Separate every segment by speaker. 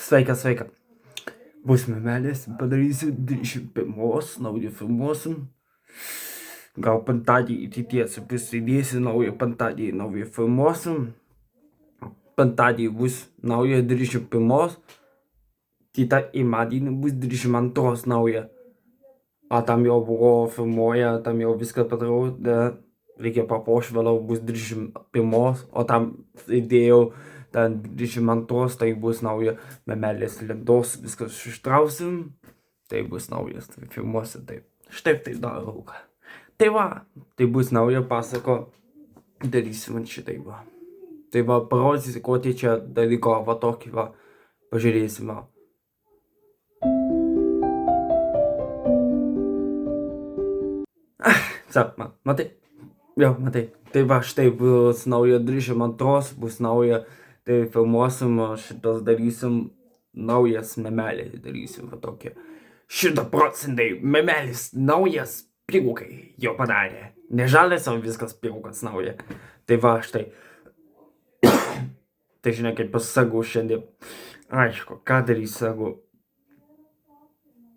Speaker 1: Sveika. Bus memelės, padarysiu 21 naują filmuosim. Gal penktadienį tikiuosi prisidėsiu naują penktadienį naują filmuosim. Penktadienį bus nauja 21, kitą įmadienį bus 22 nauja. A tam jau buvo filmuoja, tam jau viską padariau, reikia papuošti vėliau bus 21, o tam įdėjau ten 22, tai bus nauja memelės lentos, viskas ištrausim, tai bus naujas, tai filmuosi taip. Štai tai darau. Tai va, tai bus nauja pasako, darysim šitai va. Tai va, parodysiu, ko tai čia dalyko, va tokį va, pažiūrėsim va. Matai? Jo, matai. Tai va, štai bus nauja 22, bus nauja, tai filmuosim, šitas darysim, naujas memelės darysim, va tokie. 100% memelis naujas, pigukai jo padarė. Ne žalias, o viskas pigukas nauja. Tai va, štai. Tai žinai, kaip pasakau šiandien. Aišku, ką darys, sakau.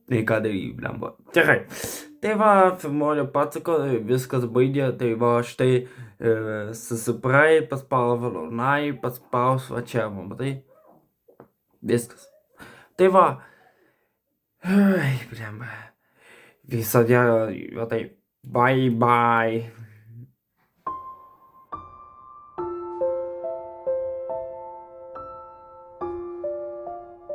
Speaker 1: Tai ką darys, blemba. Gerai. Tai va, filmuoju pasako, viskas baigė, tai va, štai susiprai, paspaus valonai, paspaus va čia, matai. Viskas. Tai va. Ai, blemba. Visą dieną, va tai. Bye.